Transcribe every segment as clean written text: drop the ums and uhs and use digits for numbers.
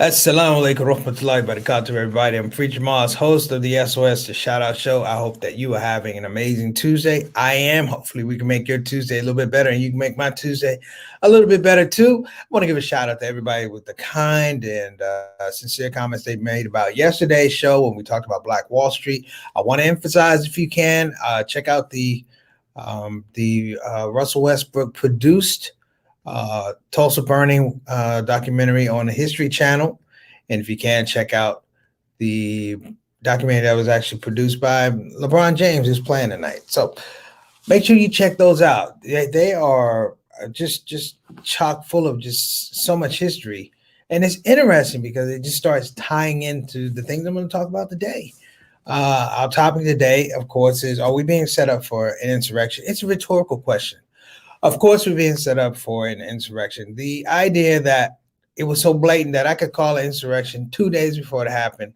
Assalamu alaikum rahmatullahi barakatuh, everybody. I'm Preacher Moss, host of the SOS, the Shout Out Show. I hope that you are having an amazing Tuesday. I am. Hopefully, we can make your Tuesday a little bit better and you can make my Tuesday a little bit better too. I want to give a shout out to everybody with the kind and sincere comments they made about yesterday's show when we talked about Black Wall Street. I want to emphasize, if you can, check out the Russell Westbrook produced Tulsa Burning documentary on the History Channel. And if you can, check out the documentary that was actually produced by LeBron James, who's playing tonight. So make sure you check those out. They are just chock full of just so much history. And it's interesting because it just starts tying into the things I'm going to talk about today. Our topic today, of course, is, are we being set up for an insurrection? It's a rhetorical question. Of course, we're being set up for an insurrection. The idea that it was so blatant that I could call an insurrection 2 days before it happened,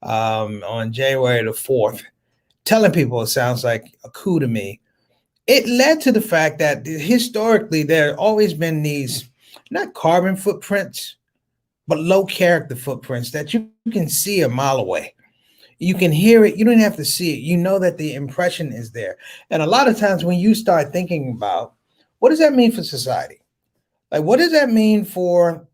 on January the 4th, telling people it sounds like a coup to me. It led to the fact that historically there have always been these, not carbon footprints, but low character footprints that you can see a mile away. You can hear it. You don't have to see it. You know that the impression is there. And a lot of times when you start thinking about, what does that mean for society? Like, what does that mean for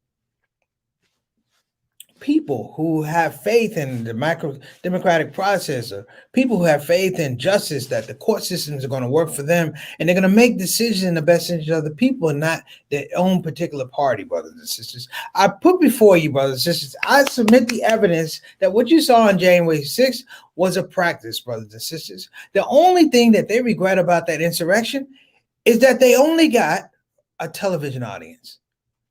people who have faith in the democratic process, or people who have faith in justice, that the court systems are going to work for them and they're going to make decisions in the best interest of the people and not their own particular party, brothers and sisters? I put before you, brothers and sisters, I submit the evidence that what you saw on January 6th was a practice, brothers and sisters. The only thing that they regret about that insurrection is that they only got a television audience.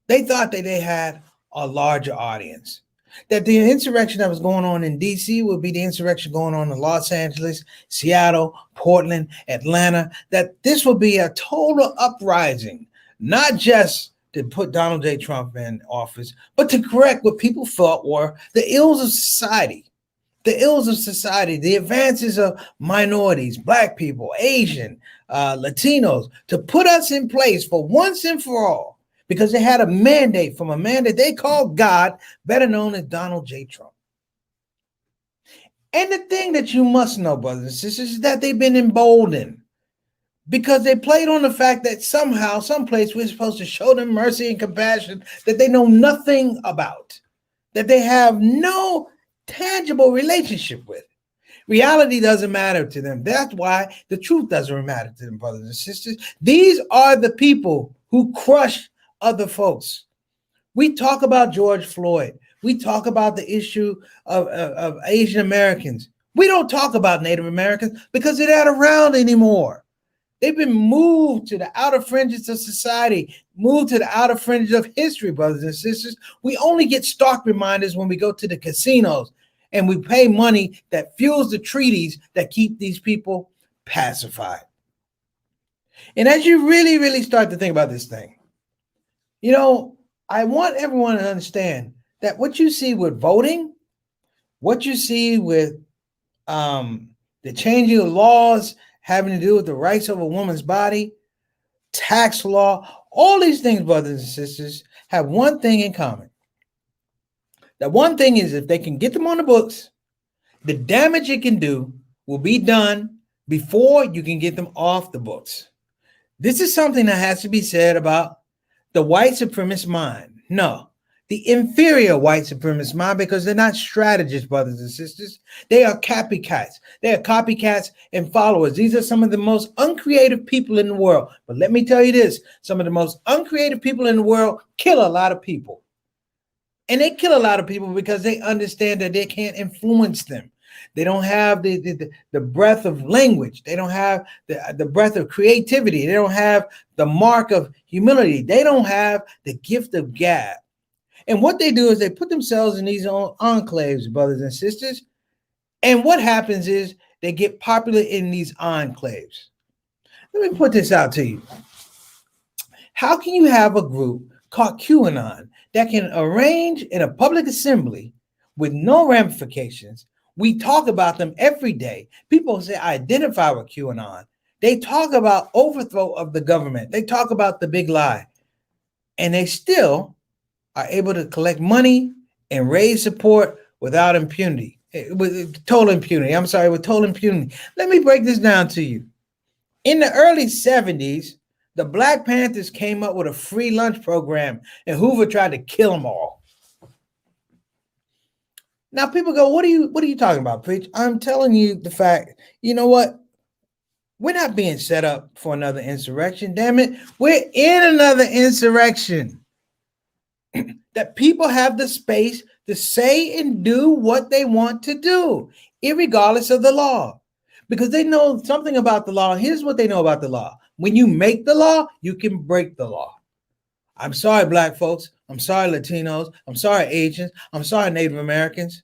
They thought that they had a larger audience, that the insurrection that was going on in DC would be the insurrection going on in Los Angeles, Seattle, Portland, Atlanta, that this would be a total uprising, not just to put Donald J. Trump in office, but to correct what people thought were the ills of society. The ills of society, the advances of minorities, Black people, Asian, Latinos, to put us in place for once and for all, because they had a mandate from a man that they called God, better known as Donald J. Trump. And the thing that you must know, brothers and sisters, is that they've been emboldened because they played on the fact that somehow, someplace, we're supposed to show them mercy and compassion that they know nothing about, that they have no tangible relationship with. Reality doesn't matter to them. That's why the truth doesn't matter to them, brothers and sisters. These are the people who crush other folks. We talk about George Floyd. We talk about the issue of Asian Americans. We don't talk about Native Americans because they're not around anymore. They've been moved to the outer fringes of society, moved to the outer fringes of history, brothers and sisters. We only get stark reminders when we go to the casinos and we pay money that fuels the treaties that keep these people pacified. And as you really, really start to think about this thing, you know, I want everyone to understand that what you see with voting, what you see with the changing of laws having to do with the rights of a woman's body, tax law, all these things, brothers and sisters, have one thing in common. That one thing is, if they can get them on the books, the damage it can do will be done before you can get them off the books. This is something that has to be said about the white supremacist mind. No, the inferior white supremacist mind, because they're not strategists, brothers and sisters. They are copycats. They are copycats and followers. These are some of the most uncreative people in the world. But let me tell you this, some of the most uncreative people in the world kill a lot of people. And they kill a lot of people because they understand that they can't influence them. They don't have the breadth of language. They don't have the breadth of creativity. They don't have the mark of humility. They don't have the gift of gab. And what they do is they put themselves in these enclaves, brothers and sisters. And what happens is they get popular in these enclaves. Let me put this out to you. How can you have a group called QAnon that can arrange in a public assembly with no ramifications? We talk about them every day. People say, I identify with QAnon. They talk about overthrow of the government. They talk about the big lie. And they still are able to collect money and raise support without impunity. With total impunity. I'm sorry, with total impunity. Let me break this down to you. In the early 70s, the Black Panthers came up with a free lunch program, and Hoover tried to kill them all. Now people go, what are you talking about, Preach? I'm telling you the fact. You know what? We're not being set up for another insurrection. Damn it. We're in another insurrection. That people have the space to say and do what they want to do, irregardless of the law, because they know something about the law. Here's what they know about the law. When you make the law, you can break the law. I'm sorry, Black folks. I'm sorry, Latinos. I'm sorry, Asians. I'm sorry, Native Americans.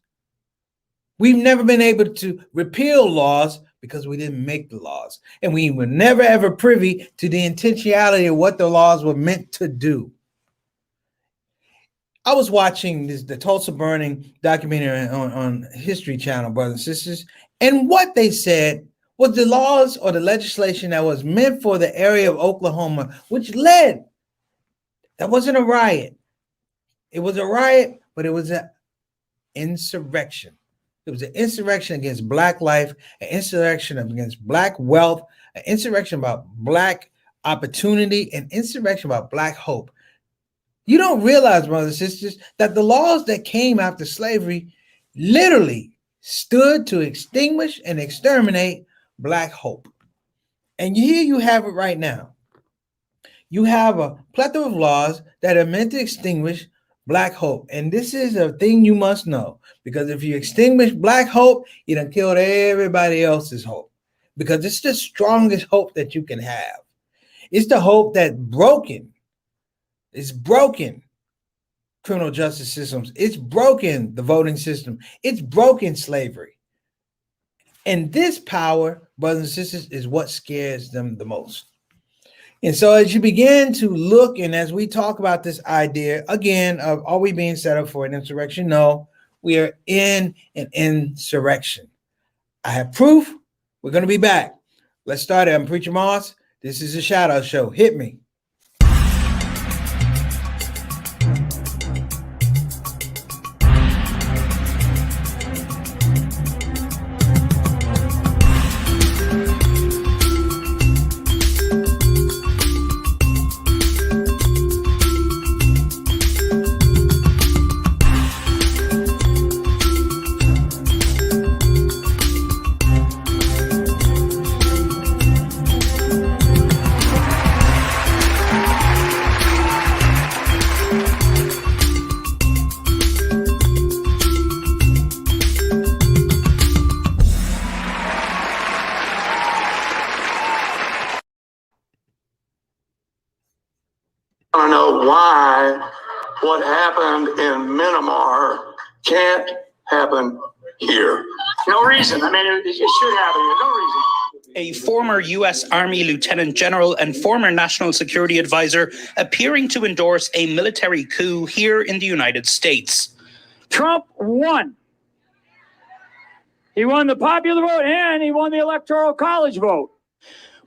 We've never been able to repeal laws because we didn't make the laws. And we were never, ever privy to the intentionality of what the laws were meant to do. I was watching the Tulsa burning documentary on History Channel, brothers and sisters, and what they said was the laws or the legislation that was meant for the area of Oklahoma, which led, that wasn't a riot. It was a riot, but it was an insurrection. It was an insurrection against Black life, an insurrection against Black wealth, an insurrection about Black opportunity, an insurrection about Black hope. You don't realize, brothers and sisters, that the laws that came after slavery literally stood to extinguish and exterminate Black hope. And here you have it right now. You have a plethora of laws that are meant to extinguish Black hope. And this is a thing you must know, because if you extinguish Black hope, you done killed everybody else's hope, because it's the strongest hope that you can have. It's the hope that it's broken criminal justice systems. It's broken the voting system. It's broken slavery. And this power, brothers and sisters, is what scares them the most. And so as you begin to look, and as we talk about this idea, again, of are we being set up for an insurrection? No, we are in an insurrection. I have proof. We're going to be back. Let's start it. I'm Preacher Moss. This is a ShOUT show. Hit me. I know why what happened in Myanmar can't happen here. No reason. I mean, it should happen here. No reason. A former U.S. Army Lieutenant General and former National Security Advisor appearing to endorse a military coup here in the United States. Trump won. He won the popular vote and he won the Electoral College vote.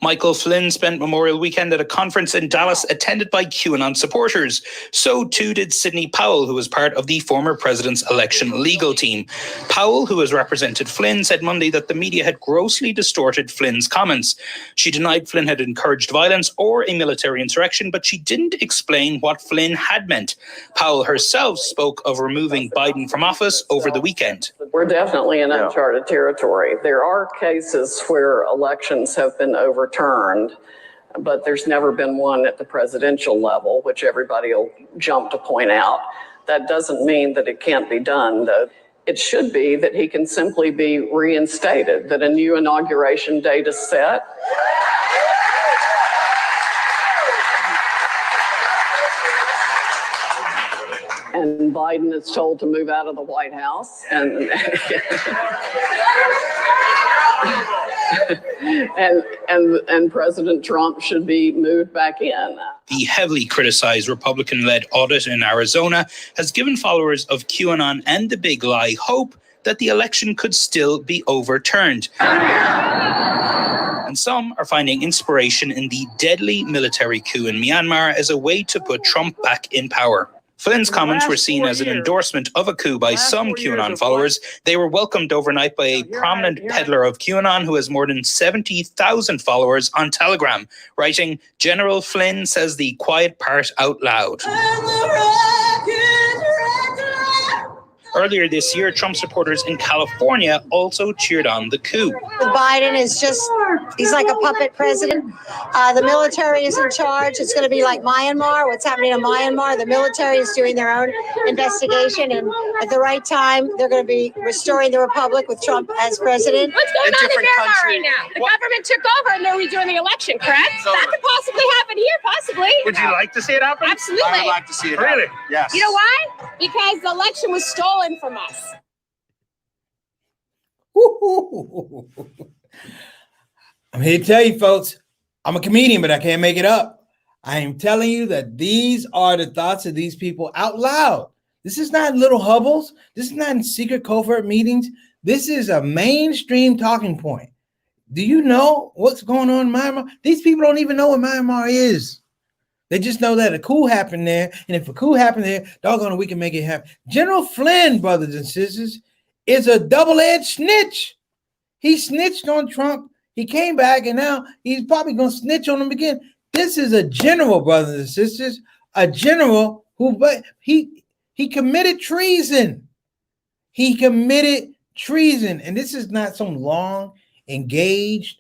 Michael Flynn spent Memorial Weekend at a conference in Dallas attended by QAnon supporters. So too did Sidney Powell, who was part of the former president's election legal team. Powell, who has represented Flynn, said Monday that the media had grossly distorted Flynn's comments. She denied Flynn had encouraged violence or a military insurrection, but she didn't explain what Flynn had meant. Powell herself spoke of removing Biden from office over the weekend. We're definitely in uncharted territory. There are cases where elections have been overturned, but there's never been one at the presidential level, which everybody will jump to point out. That doesn't mean that it can't be done, though. It should be that he can simply be reinstated, that a new inauguration date is set. And Biden is told to move out of the White House, and President Trump should be moved back in. The heavily criticized Republican-led audit in Arizona has given followers of QAnon and the Big Lie hope that the election could still be overturned. And some are finding inspiration in the deadly military coup in Myanmar as a way to put Trump back in power. Flynn's In the comments were last seen 4 as an years- endorsement of a coup by last some 4 years QAnon of followers. They were welcomed overnight by a Here I- prominent here I- peddler of QAnon who has more than 70,000 followers on Telegram, writing, "General Flynn says the quiet part out loud." Earlier this year, Trump supporters in California also cheered on the coup. Biden is just, he's like a puppet president. The military is in charge. It's going to be like Myanmar. What's happening in Myanmar? The military is doing their own investigation, and at the right time, they're going to be restoring the republic with Trump as president. What's going on in Myanmar right now? The government took over and they're redoing the election, correct? That could possibly happen here, possibly. Would you like to see it happen? Absolutely. I would like to see it Really? happen. Yes. You know why? Because the election was stolen from us. I'm here to tell you, folks, I'm a comedian, but I can't make it up. I am telling you that these are the thoughts of these people out loud. This is not little hubbles. This is not in secret covert meetings. This is a mainstream talking point. Do you know what's going on in Myanmar? These people don't even know what Myanmar is. They just know that a coup happened there. And if a coup happened there, doggone it, we can make it happen. General Flynn, brothers and sisters, is a double-edged snitch. He snitched on Trump. He came back, and now he's probably going to snitch on him again. This is a general, brothers and sisters, a general who, but he committed treason. He committed treason, and this is not some long, engaged,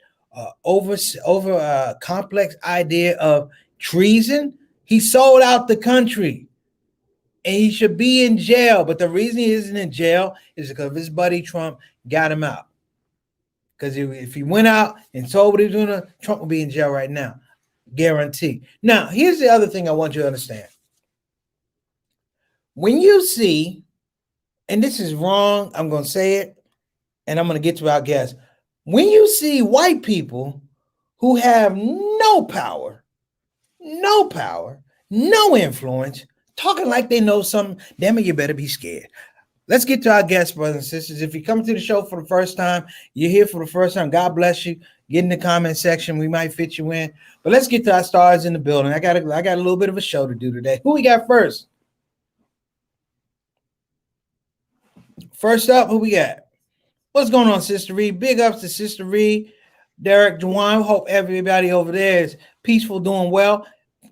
over complex idea of treason. He sold out the country, and he should be in jail. But the reason he isn't in jail is because his buddy Trump got him out. Because if he went out and told what he was doing, Trump would be in jail right now. Guarantee. Now, here's the other thing I want you to understand. When you see, and this is wrong, I'm going to say it, and I'm going to get to our guest. When you see white people who have no power, no influence, talking like they know something, damn it, you better be scared. Let's get to our guests, brothers and sisters. If you come to the show for the first time, you're here for the first time, God bless you. Get in the comment section. We might fit you in. But let's get to our stars in the building. I got a little bit of a show to do today. Who we got first? First up, who we got? What's going on, Sister Reed? Big ups to Sister Reed, Derek, Juwan. Hope everybody over there is peaceful, doing well.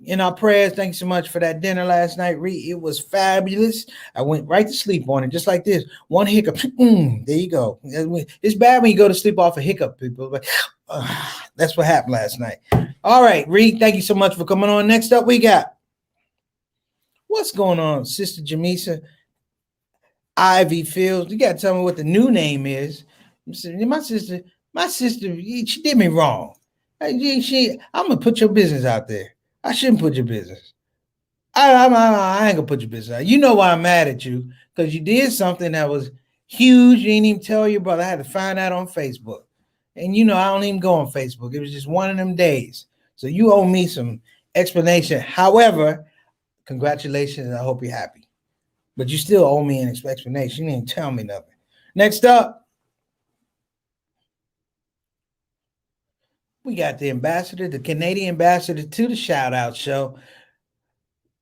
In our prayers, thank you so much for that dinner last night, Reed. It was fabulous. I went right to sleep on it, just like this. One hiccup. There you go. It's bad when you go to sleep off a hiccup, people. But that's what happened last night. All right, Reed, thank you so much for coming on. Next up, we got, what's going on, Sister Jamisa Ivy Fields? You got to tell me what the new name is. My sister, she did me wrong. I'm going to put your business out there. I shouldn't put your business. I ain't gonna put your business out. You know why I'm mad at you? Because you did something that was huge. You didn't even tell your brother. I had to find out on Facebook. And you know, I don't even go on Facebook. It was just one of them days. So you owe me some explanation. However, congratulations. I hope you're happy. But you still owe me an explanation. You didn't tell me nothing. Next up, we got the ambassador, the Canadian ambassador to the Shout Out Show.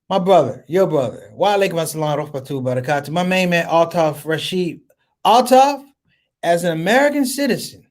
My brother, your brother, my main man, Altaf Rashid. Altaf, as an American citizen,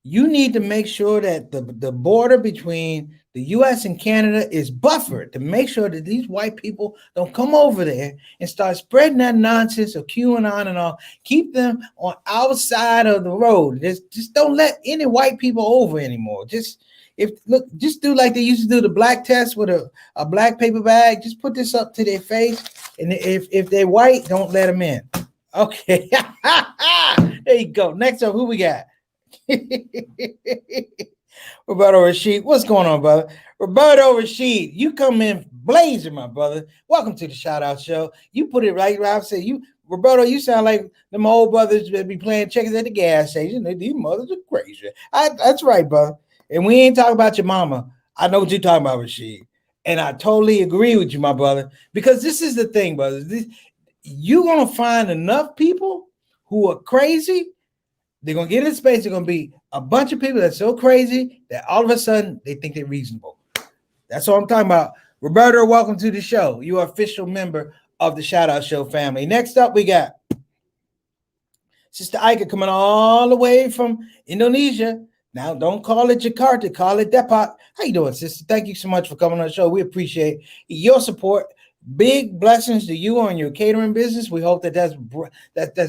you need to make sure that the border between the U.S. and Canada is buffered to make sure that these white people don't come over there and start spreading that nonsense of QAnon and all. Keep them on our side of the road. Just don't let any white people over anymore. Just do like they used to do the black test with a black paper bag. Just put this up to their face, and if they're white, don't let them in. Okay, there you go. Next up, who we got? Roberto Rashid. What's going on, brother? Roberto Rashid, you come in blazing, my brother. Welcome to the Shout Out Show. You put it right where I said Roberto, you sound like them old brothers that be playing checkers at the gas station. These mothers are crazy. That's right, brother. And we ain't talking about your mama. I know what you're talking about, Rashid. And I totally agree with you, my brother. Because this is the thing, brother. You're going to find enough people who are crazy. They're going to get in space. They're going to be a bunch of people that's so crazy that all of a sudden they think they're reasonable. That's what I'm talking about. Roberto, welcome to the show. You are official member of the Shout Out Show family. Next up, we got Sister Ika coming all the way from Indonesia. Now, don't call it Jakarta, call it Depot. How you doing, sister? Thank you so much for coming on the show. We appreciate your support. Big blessings to you on your catering business. We hope that's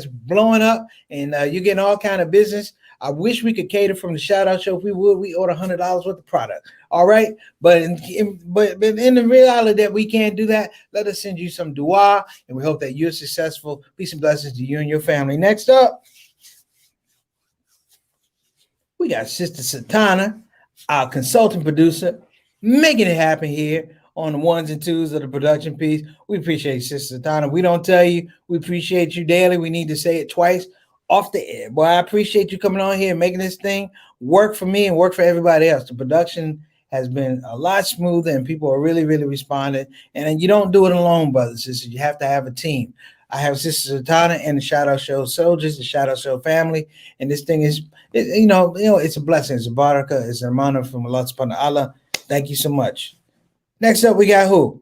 blowing up and you're getting all kind of business. I wish we could cater from the Shout Out Show. If we would, we order $100 worth of product. All right, but in the reality that we can't do that, let us send you some dua, and we hope that you're successful. Peace and blessings to you and your family. Next up, we got Sister Satana, our consultant producer, making it happen here on the ones and twos of the production piece. We appreciate you, Sister Satana. We don't tell you we appreciate you daily. We need to say it twice off the air. Boy, I appreciate you coming on here and making this thing work for me and work for everybody else. The production has been a lot smoother and people are really, really responding. And you don't do it alone, brothers and sisters. You have to have a team. I have Sister Satana and the Shout Out Show soldiers, the Shout Out Show family. And this thing is, it's a blessing. It's a barakah. It's an honor from Allah subhanahu wa ta'ala. Thank you so much. Next up, we got who?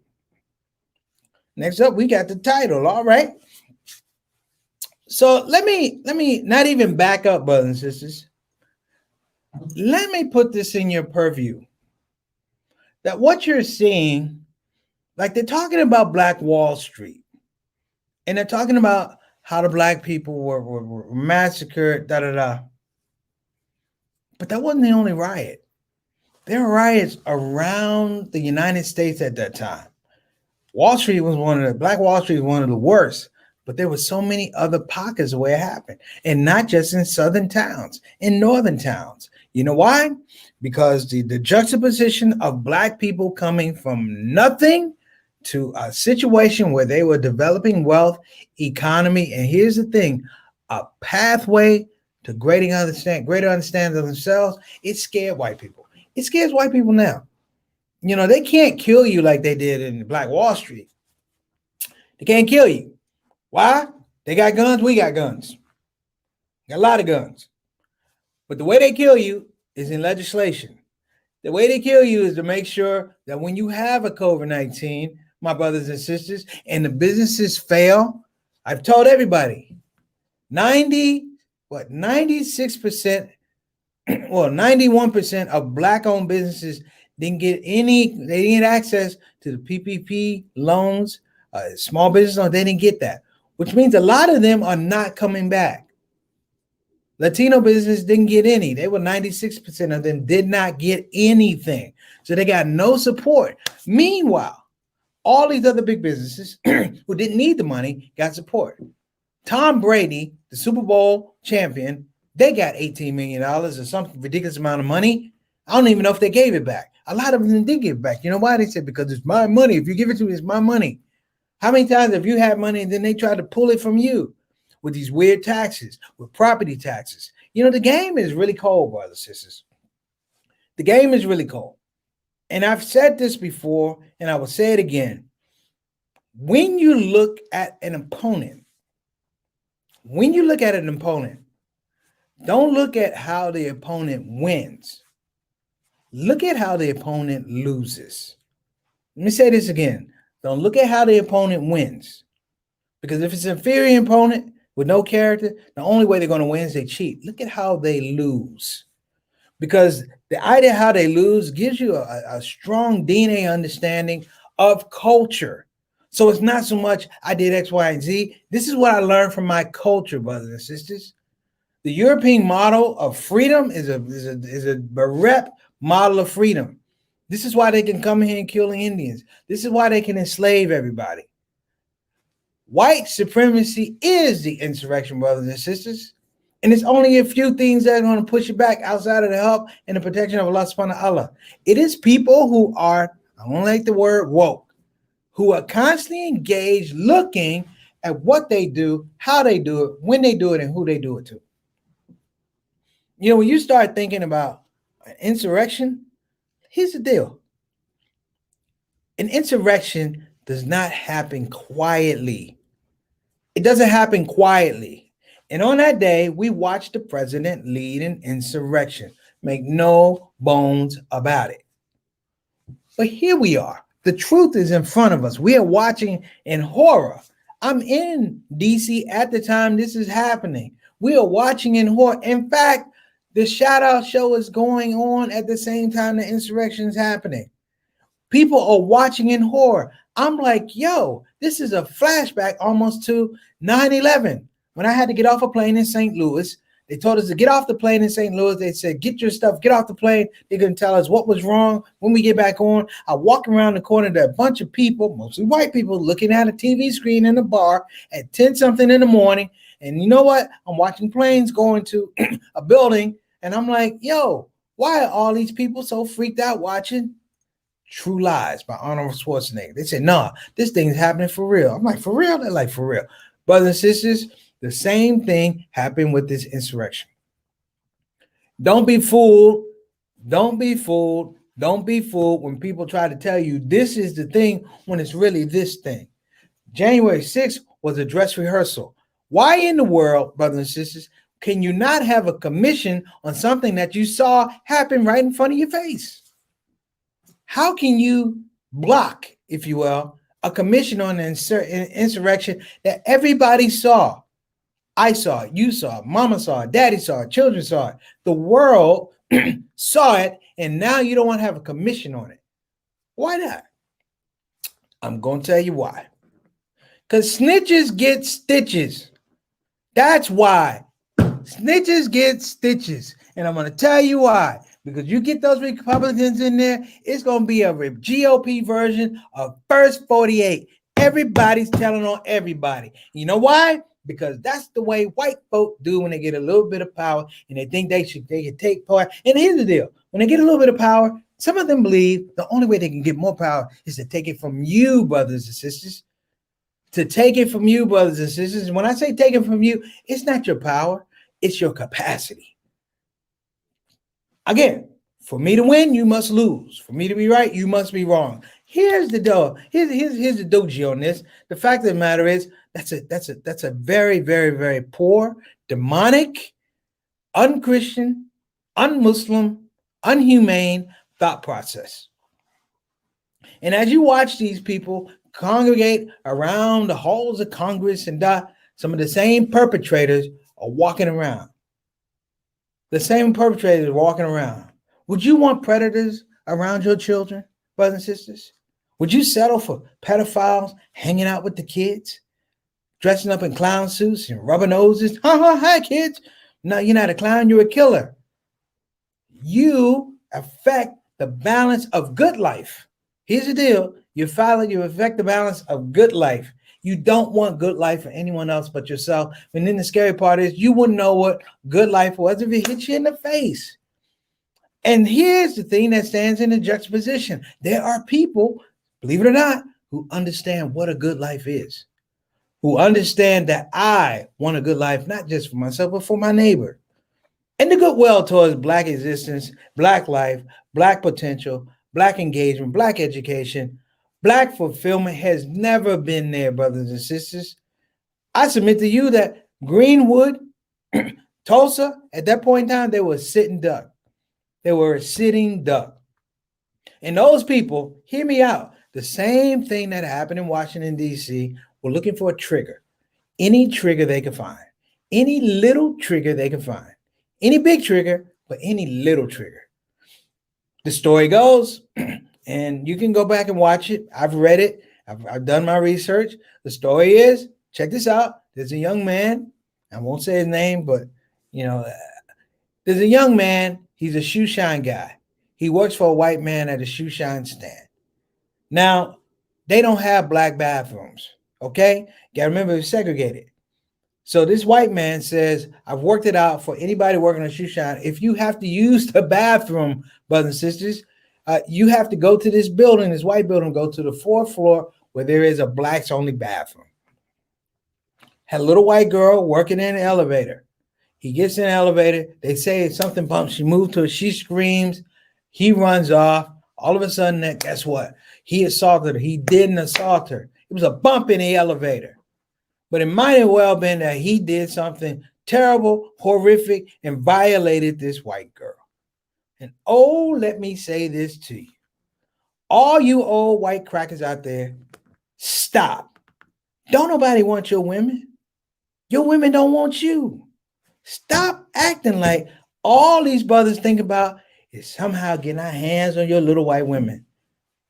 Next up, we got the title. All right. So let me not even back up, brothers and sisters. Let me put this in your purview. That what you're seeing, like they're talking about Black Wall Street, and they're talking about how the Black people were massacred, But that wasn't the only riot. There were riots around the United States at that time. Black Wall Street was one of the worst, but there were so many other pockets where it happened, and not just in southern towns, in northern towns. You know why? Because the juxtaposition of Black people coming from nothing to a situation where they were developing wealth, economy, and here's the thing, a pathway to greater understanding of themselves, it scared white people. It scares white people now. They can't kill you like they did in Black Wall Street. They can't kill you. Why? They got guns, we got guns. Got a lot of guns. But the way they kill you is in legislation. The way they kill you is to make sure that when you have a COVID-19, my brothers and sisters, and the businesses fail, I've told everybody, 96%, 91% of Black-owned businesses didn't get access to the PPP loans, small business loans, they didn't get that, which means a lot of them are not coming back. Latino business didn't get any. 96% of them did not get anything. So they got no support. Meanwhile, all these other big businesses who didn't need the money got support. Tom Brady, the Super Bowl champion, they got $18 million or some ridiculous amount of money. I don't even know if they gave it back. A lot of them did give it back. You know why? They said, because it's my money. If you give it to me, it's my money. How many times have you had money and then they tried to pull it from you with these weird taxes, with property taxes? The game is really cold, brothers and sisters. The game is really cold. And I've said this before, and I will say it again. When you look at an opponent, don't look at how the opponent wins. Look at how the opponent loses. Let me say this again. Don't look at how the opponent wins. Because if it's an inferior opponent with no character, the only way they're going to win is they cheat. Look at how they lose. Because the idea how they lose gives you a strong DNA understanding of culture. So it's not so much I did X, Y, and Z. This is what I learned from my culture, brothers and sisters. The European model of freedom is a direct model of freedom. This is why they can come here and kill the Indians. This is why they can enslave everybody. White supremacy is the insurrection, brothers and sisters. And it's only a few things that are going to push it back outside of the help and the protection of Allah subhanahu wa ta'ala. It is people who are, I don't like the word woke, who are constantly engaged looking at what they do, how they do it, when they do it, and who they do it to. When you start thinking about an insurrection, here's the deal. An insurrection does not happen quietly. It doesn't happen quietly. And on that day, we watched the president lead an insurrection. Make no bones about it. But here we are, The truth is in front of us. We are watching in horror. I'm in DC at the time this is happening. We are watching in horror. In fact, the ShOUT show is going on at the same time the insurrection is happening. People are watching in horror. I'm like, yo, this is a flashback almost to 9/11. When I had to get off a plane in St. Louis, they told us to get off the plane in St. Louis. They said, get your stuff, get off the plane. They're going to tell us what was wrong when we get back on. I walk around the corner, there are a bunch of people, mostly white people, looking at a TV screen in a bar at 10 something in the morning. And you know what? I'm watching planes going to a building. And I'm like, yo, why are all these people so freaked out watching True Lies by Arnold Schwarzenegger? They said, nah, this thing is happening for real. I'm like, for real? They're like, for real. Brothers and sisters, the same thing happened with this insurrection. Don't be fooled. Don't be fooled. Don't be fooled when people try to tell you this is the thing when it's really this thing. January 6th was a dress rehearsal. Why in the world, brothers and sisters, can you not have a commission on something that you saw happen right in front of your face? How can you block, if you will, a commission on an insurrection that everybody saw? I saw it, you saw it, mama saw it, daddy saw it, children saw it. The world saw it, and now you don't want to have a commission on it. Why not? I'm going to tell you why. Because snitches get stitches. That's why. Snitches get stitches. And I'm going to tell you why. Because you get those Republicans in there, it's going to be a GOP version of First 48. Everybody's telling on everybody. You know why? Because that's the way white folk do when they get a little bit of power and they think they can take power. And here's the deal. When they get a little bit of power, some of them believe the only way they can get more power is to take it from you, brothers and sisters. To take it from you, brothers and sisters. And when I say take it from you, it's not your power. It's your capacity. Again, for me to win, you must lose. For me to be right, you must be wrong. Here's the deal. Here's the doji on this. The fact of the matter is, that's a very, very, very poor, demonic, unchristian, unmuslim, unhumane thought process. And as you watch these people congregate around the halls of Congress and some of the same perpetrators are walking around. The same perpetrators are walking around. Would you want predators around your children, brothers and sisters? Would you settle for pedophiles hanging out with the kids? Dressing up in clown suits and rubber noses. Hi, kids. No, you're not a clown. You're a killer. You affect the balance of good life. Here's the deal. You affect the balance of good life. You don't want good life for anyone else but yourself. And then the scary part is you wouldn't know what good life was if it hit you in the face. And here's the thing that stands in the juxtaposition. There are people, believe it or not, who understand what a good life is. Who understand that I want a good life, not just for myself, but for my neighbor. And the goodwill towards Black existence, Black life, Black potential, Black engagement, Black education, Black fulfillment has never been there, brothers and sisters. I submit to you that Greenwood, Tulsa, at that point in time, they were a sitting duck. They were a sitting duck. And those people, hear me out, the same thing that happened in Washington, D.C., were looking for a trigger. Any trigger they could find. Any little trigger they could find. Any big trigger, but any little trigger. The story goes, and you can go back and watch it. I've read it. I've done my research. The story is, check this out. There's a young man. I won't say his name, but, there's a young man. He's a shoe shine guy. He works for a white man at a shoe shine stand. Now, they don't have Black bathrooms. Okay, you gotta remember it's segregated. So this white man says, I've worked it out for anybody working on shoe shine. If you have to use the bathroom, brothers and sisters, you have to go to this building, this white building, go to the 4th floor where there is a Blacks only bathroom. Had a little white girl working in an elevator. He gets in the elevator. They say something bumps. She moved to it. She screams. He runs off. All of a sudden, guess what? He assaulted her. He didn't assault her. It was a bump in the elevator. But it might have well been that he did something terrible, horrific, and violated this white girl. And let me say this to you. All you old white crackers out there, stop. Don't nobody want your women. Your women don't want you. Stop acting like all these brothers think about is somehow getting our hands on your little white women.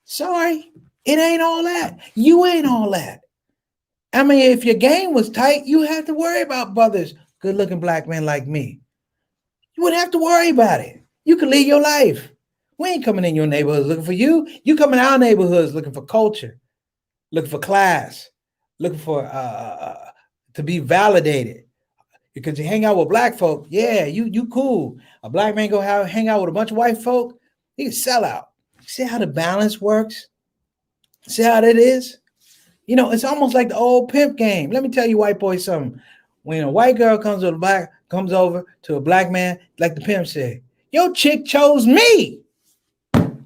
Sorry, it ain't all that. You ain't all that. I mean, if your game was tight, you had to worry about brothers, good-looking black men like me. You wouldn't have to worry about it. You could live your life. We ain't coming in your neighborhoods looking for you. You come in our neighborhoods looking for culture, looking for class, looking for to be validated. Because you hang out with black folk, yeah, you cool. A black man go hang out with a bunch of white folk, he can sell out. See how the balance works? See how that is? You know, it's almost like the old pimp game. Let me tell you, white boys, something. When a white girl comes over to a black man, like the pimp said, your chick chose me.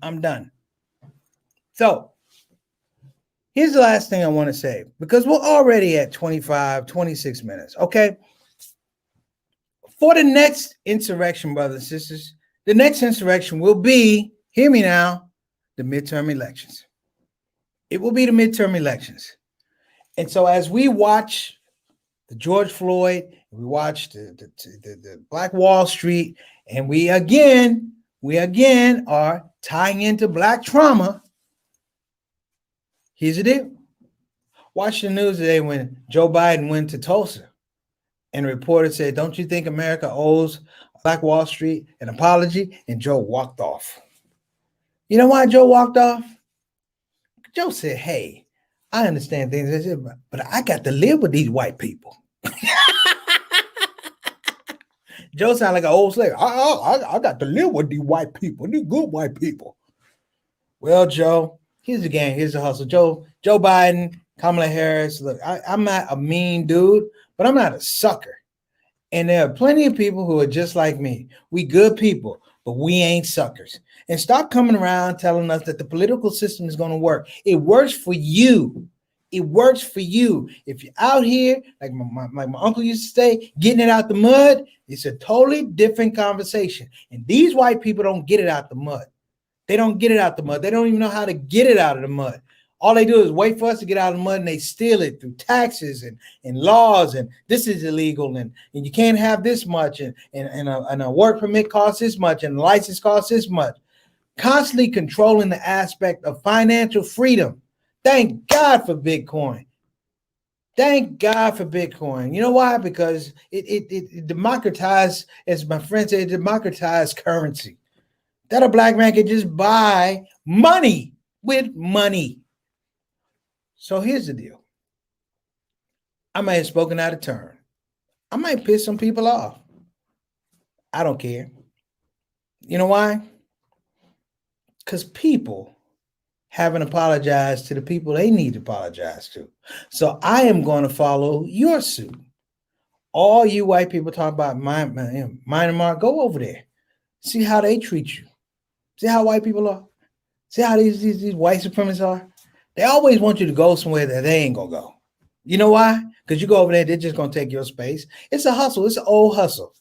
I'm done. So here's the last thing I want to say, because we're already at 26 minutes. Okay. For the next insurrection, brothers and sisters, the next insurrection will be, hear me now, the midterm elections. It will be the midterm elections. And so as we watch the George Floyd, we watch the Black Wall Street, and we again are tying into black trauma. Here's the deal. Watch the news today when Joe Biden went to Tulsa and a reporter said, don't you think America owes Black Wall Street an apology? And Joe walked off. You know why Joe walked off? Joe said, hey, I understand things, but I got to live with these white people. Joe sounded like an old slave. I got to live with these white people, these good white people. Well, Joe, here's the game. Here's the hustle. Joe Biden, Kamala Harris. Look, I'm not a mean dude, but I'm not a sucker. And there are plenty of people who are just like me. We good people, but we ain't suckers. And stop coming around telling us that the political system is going to work. It works for you. It works for you. If you're out here, like my uncle used to say, getting it out the mud, it's a totally different conversation. And these white people don't get it out the mud. They don't get it out the mud. They don't even know how to get it out of the mud. All they do is wait for us to get out of the mud, and they steal it through taxes and laws. And this is illegal, and you can't have this much, and a work permit costs this much, and a license costs this much. Constantly controlling the aspect of financial freedom. Thank God for Bitcoin. Thank God for Bitcoin. You know why? Because it democratized, as my friend said, democratized currency. That a black man could just buy money with money. So here's the deal. I might have spoken out of turn. I might piss some people off. I don't care. You know why? Because people haven't apologized to the people they need to apologize to. So I am going to follow your suit. All you white people talk about Myanmar, go over there. See how they treat you. See how white people are. See how these white supremacists are. They always want you to go somewhere that they ain't going to go. You know why? Because you go over there, they're just going to take your space. It's a hustle. It's an old hustle.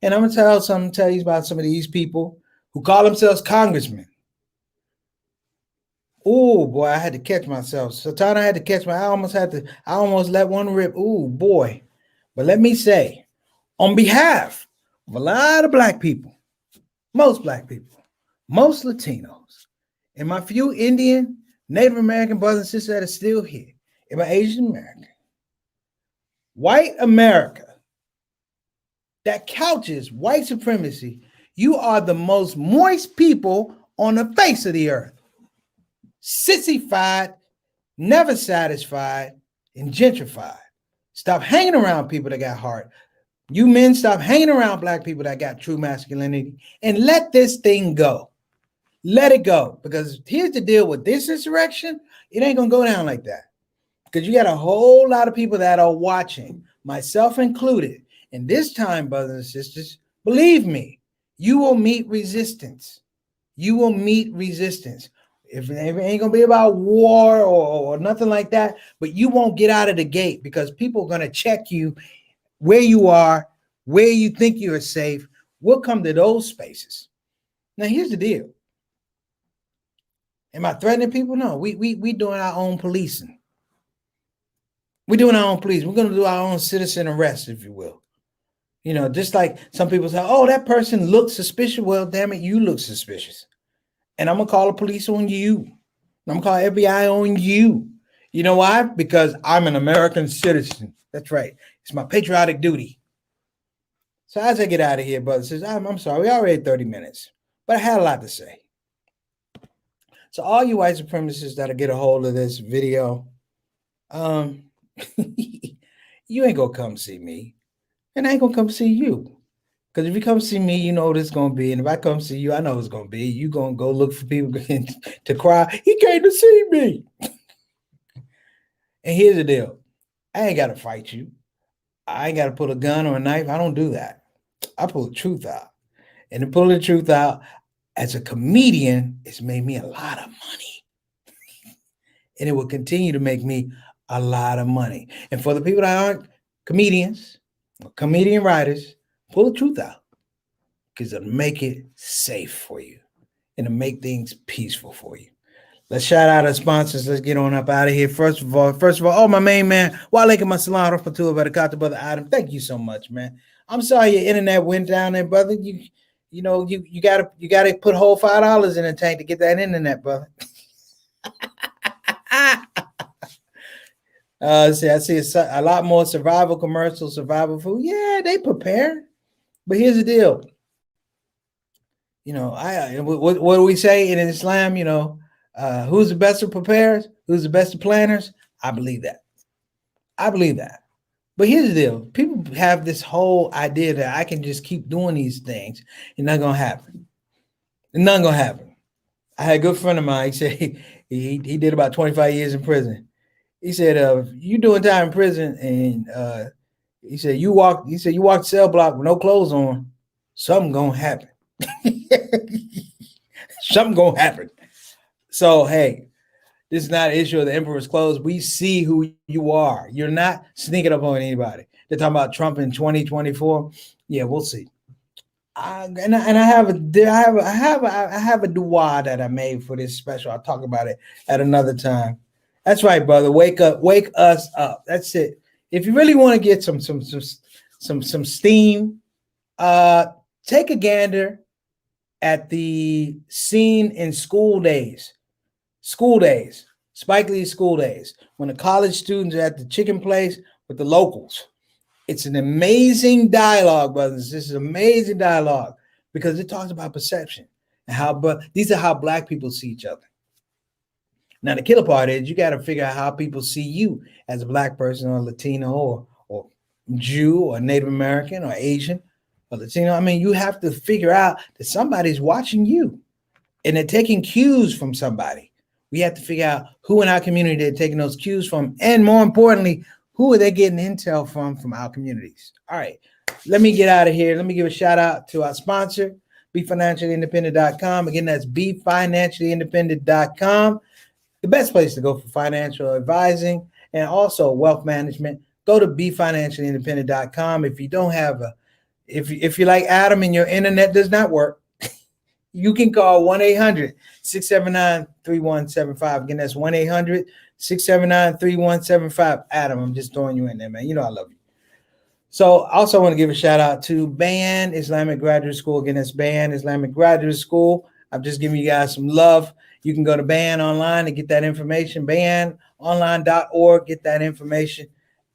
And I'm going to tell you about some of these people who call themselves congressmen. Oh boy, I had to catch myself. Satana had to catch I almost let one rip. Oh boy. But let me say, on behalf of a lot of black people, most Latinos, and my few Indian, Native American brothers and sisters that are still here, and my Asian American, white America that couches white supremacy, you are the most moist people on the face of the earth. Sissified, never satisfied, and gentrified. Stop hanging around people that got heart. You men, stop hanging around black people that got true masculinity, and let this thing go. Let it go. Because here's the deal with this insurrection. It ain't going to go down like that. Because you got a whole lot of people that are watching, myself included. And this time, brothers and sisters, believe me, you will meet resistance. You will meet resistance. If it ain't going to be about war or nothing like that, but you won't get out of the gate because people are going to check you where you are, where you think you're safe. We'll come to those spaces. Now, here's the deal. Am I threatening people? No, we doing our own policing. We're doing our own policing. We're going to do our own citizen arrest, if you will. You know, just like some people say, oh, that person looks suspicious. Well, damn it, you look suspicious. And I'm going to call the police on you. I'm going to call FBI on you. You know why? Because I'm an American citizen. That's right. It's my patriotic duty. So as I get out of here, brother, says, I'm sorry, we already 30 minutes, but I had a lot to say. So all you white supremacists that'll get a hold of this video, you ain't gonna come see me, and I ain't gonna come see you. Because if you come see me, you know what it's gonna be. And if I come see you, I know it's gonna be. You gonna go look for people to cry. He came to see me. And here's the deal. I ain't gotta fight you. I ain't gotta pull a gun or a knife. I don't do that. I pull the truth out. And to pull the truth out, as a comedian, it's made me a lot of money. And it will continue to make me a lot of money. And for the people that aren't comedians, or comedian writers, pull the truth out. Because it'll make it safe for you. And it'll make things peaceful for you. Let's shout out our sponsors. Let's get on up out of here. First of all, oh, my main man, Wale Masalan, Rafatua Barakata, brother Adam. Thank you so much, man. I'm sorry your internet went down there, brother. You know, you gotta put whole $5 in the tank to get that internet, brother. I see a lot more survival commercials, survival food. Yeah, they prepare. But here's the deal. You know, what do we say in Islam? You know, who's the best of preparers? Who's the best of planners? I believe that. But here's the deal. People have this whole idea that I can just keep doing these things. It's not going to happen. It's not going to happen. I had a good friend of mine. He said he did about 25 years in prison. He said, you doing time in prison, and he said, you walk the cell block with no clothes on, something going to happen. Something going to happen. So, hey, this is not an issue of the emperor's clothes. We see who you are. You're not sneaking up on anybody. They're talking about Trump in 2024. Yeah, we'll see. I have a dua that I made for this special. I'll talk about it at another time. That's right, brother. Wake us up. That's it. If you really want to get some steam, take a gander at the scene in School Days. Spike Lee's School Days, when the college students are at the chicken place with the locals. It's an amazing dialogue, brothers. This is amazing dialogue because it talks about perception and these are how Black people see each other. Now, the killer part is you got to figure out how people see you as a Black person or Latino or Jew or Native American or Asian or Latino. I mean, you have to figure out that somebody's watching you and they're taking cues from somebody. We have to figure out who in our community they're taking those cues from, and more importantly, who are they getting intel from our communities. All right, let me get out of here. Let me give a shout out to our sponsor, BeFinanciallyIndependent.com. Again, that's BeFinanciallyIndependent.com. The best place to go for financial advising and also wealth management. Go to BeFinanciallyIndependent.com. If you don't have if you're like Adam and your internet does not work, you can call 1-800-679-3175. Again, that's 1-800-679-3175. Adam, I'm just throwing you in there, man. You know I love you. So I also want to give a shout out to Bayan Islamic Graduate School. Again, that's Bayan Islamic Graduate School. I'm just giving you guys some love. You can go to Bayan Online and get that information. BayanOnline.org, get that information.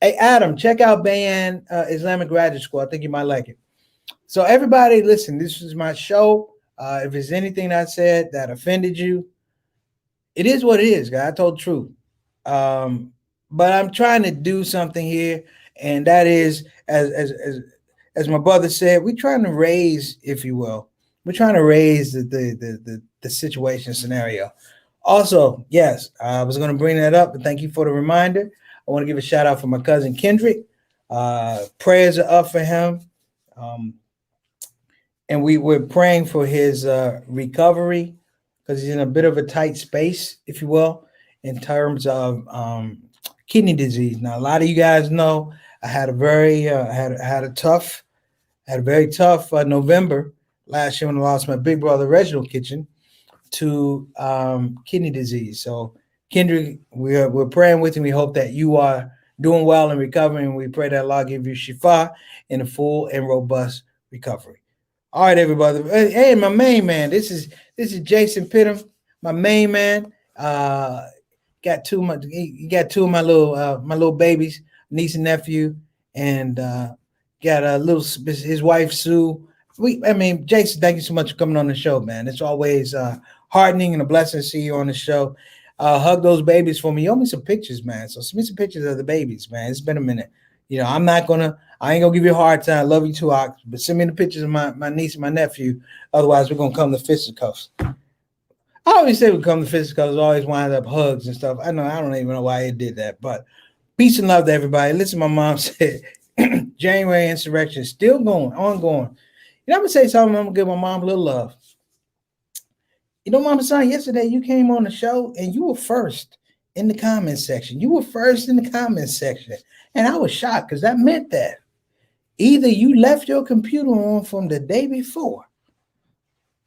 Hey, Adam, check out Bayan Islamic Graduate School. I think you might like it. So everybody, listen, this is my show. If there's anything I said that offended you, it is what it is, guys. I told the truth. But I'm trying to do something here, and that is, as my brother said, we're trying to raise, if you will, we're trying to raise the situation scenario. Also, yes, I was going to bring that up, but thank you for the reminder. I want to give a shout out for my cousin Kendrick. Prayers are up for him. And we're praying for his recovery because he's in a bit of a tight space, if you will, in terms of kidney disease. Now, a lot of you guys know I had a very tough November last year when I lost my big brother Reginald Kitchen to kidney disease. So, Kendrick, we're praying with you. We hope that you are doing well and recovering. We pray that Allah give you shifa in a full and robust recovery. All right, everybody. Hey, my main man. This is Jason Pittum, my main man. Got two of my little babies, niece and nephew, and got a little his wife Sue. Jason, thank you so much for coming on the show, man. It's always heartening and a blessing to see you on the show. Hug those babies for me. You owe me some pictures, man. So send me some pictures of the babies, man. It's been a minute. You know, I ain't gonna give you a hard time. I love you too, Ox, but send me the pictures of my niece and my nephew. Otherwise, we're gonna come to fisticuffs. I always say we come to fisticuffs, always wind up hugs and stuff. I don't even know why it did that, but peace and love to everybody. Listen, my mom said January insurrection is still going, ongoing. You know, I'm gonna say something. I'm gonna give my mom a little love. You know, Mama Son, yesterday you came on the show and you were first in the comment section. You were first in the comment section. And I was shocked because that meant that either you left your computer on from the day before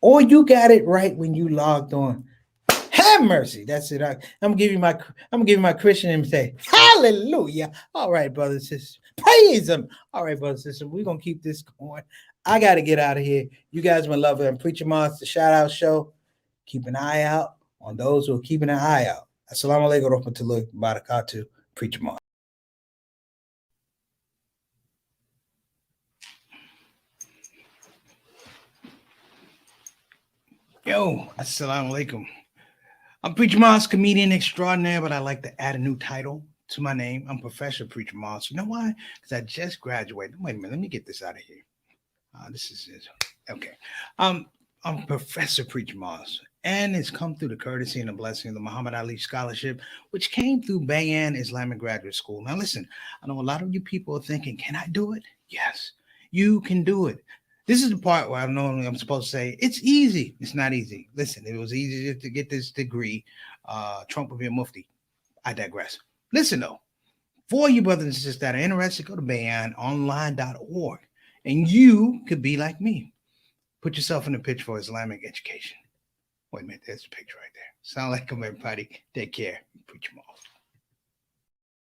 or you got it right when you logged on. Have mercy. That's it. I'm gonna give you my Christian and say, hallelujah. All right, brothers and sisters. Praise him. All right, brothers and sisters. We're gonna keep this going. I gotta get out of here. You guys my love and Preacher Moss, the shout out show. Keep an eye out on those who are keeping an eye out. Assalamu alaikum warahmatullahi wabarakatuh. Preacher Moss. Yo, assalamu alaikum. I'm Preacher Moss, comedian extraordinaire, but I like to add a new title to my name. I'm Professor Preacher Moss. You know why? Because I just graduated. Wait a minute, let me get this out of here. This is it. Okay. I'm Professor Preacher Moss, and it's come through the courtesy and the blessing of the Muhammad Ali Scholarship, which came through Bayan Islamic Graduate School. Now, listen, I know a lot of you people are thinking, can I do it? Yes, you can do it. This is the part where I'm supposed to say, it's easy. It's not easy. Listen, it was easier to get this degree. Trump would be a mufti. I digress. Listen, though, for you brothers and sisters that are interested, go to bayanonline.org, and you could be like me. Put yourself in the picture for Islamic education. Wait a minute, there's a picture right there. Sound like them, everybody. Take care. Preach them all.